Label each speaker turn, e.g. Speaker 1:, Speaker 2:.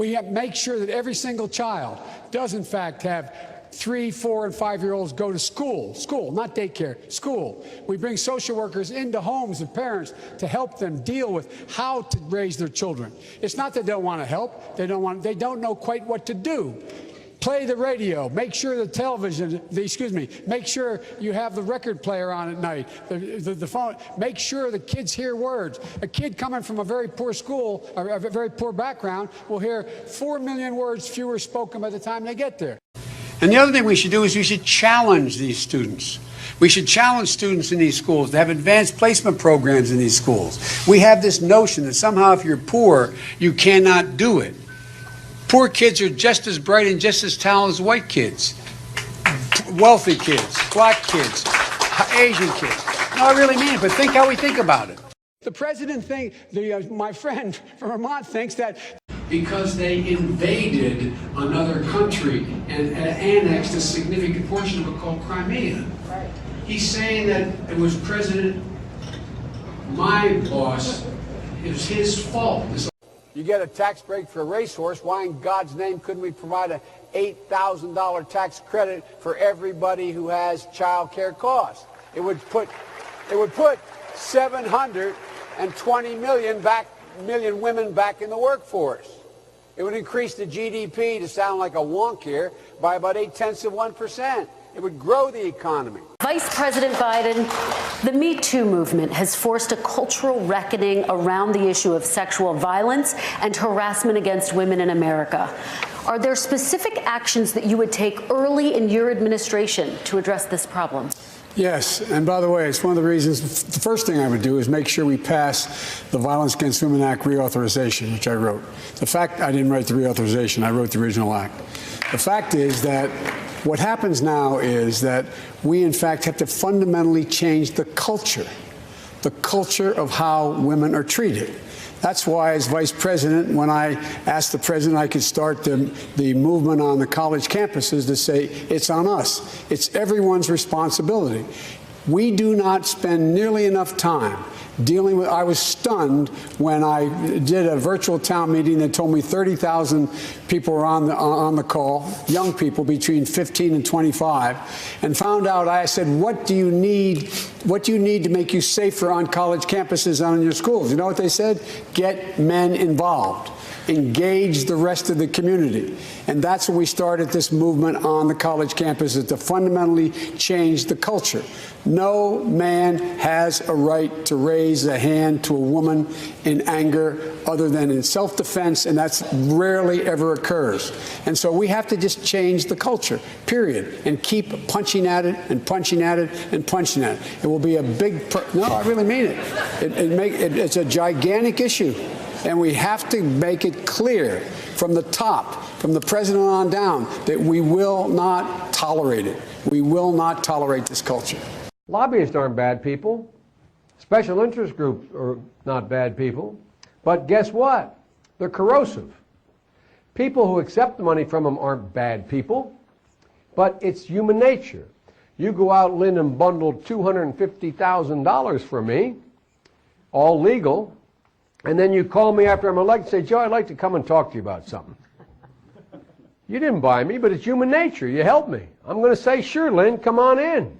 Speaker 1: We have to make sure that every single child does, in fact, have 3-, 4-, and 5-year-olds go to school, not daycare, school. We bring social workers into homes of parents to help them deal with how to raise their children. It's not that they don't want to help, they don't know quite what to do. Play the radio, make sure the television, make sure you have the record player on at night, the phone, make sure the kids hear words. A kid coming from a very poor school, or a very poor background, will hear 4 million words fewer spoken by the time they get there. And the other thing we should do is we should challenge these students. We should challenge students in these schools to have advanced placement programs in these schools. We have this notion that somehow if you're poor, you cannot do it. Poor kids are just as bright and just as talented as white kids, wealthy kids, black kids, Asian kids. No, I really mean it, but think how we think about it. The president my friend from Vermont thinks that because they invaded another country and annexed a significant portion of it called Crimea. Right. He's saying that it was my boss, it was his fault. You get a tax break for a racehorse, why in God's name couldn't we provide an $8,000 tax credit for everybody who has child care costs? It would put 720 million women back in the workforce. It would increase the GDP, to sound like a wonk here, by about 0.8%. It would grow the economy.
Speaker 2: Vice President Biden, the Me Too movement has forced a cultural reckoning around the issue of sexual violence and harassment against women in America. Are there specific actions that you would take early in your administration to address this problem?
Speaker 1: Yes, and by the way, it's one of the reasons, the first thing I would do is make sure we pass the Violence Against Women Act reauthorization, which I wrote. The fact I didn't write the reauthorization, I wrote the original act. The fact is that what happens now is that we, in fact, have to fundamentally change the culture of how women are treated. That's why, as vice president, when I asked the president I could start the movement on the college campuses to say it's on us. It's everyone's responsibility. We do not spend nearly enough time dealing with. I was stunned when I did a virtual town meeting that told me 30,000 people were on the call, young people between 15 and 25, and found out. I said, "What do you need? What do you need to make you safer on college campuses and in your schools?" You know what they said? Get men involved. Engage the rest of the community. And that's when we started this movement on the college campuses to fundamentally change the culture. No man has a right to raise a hand to a woman in anger other than in self-defense, and that's rarely ever occurs. And so we have to just change the culture, period, and keep punching at it and punching at it and punching at it. It will be a big, no, I really mean it. It's a gigantic issue. And we have to make it clear from the top, from the president on down, that we will not tolerate it. We will not tolerate this culture.
Speaker 3: Lobbyists aren't bad people. Special interest groups are not bad people. But guess what? They're corrosive. People who accept the money from them aren't bad people. But it's human nature. You go out, Lynn, and bundle $250,000 for me, all legal, and then you call me after I'm elected and say, "Joe, I'd like to come and talk to you about something." You didn't buy me, but it's human nature. You helped me. I'm going to say, "Sure, Lynn, come on in."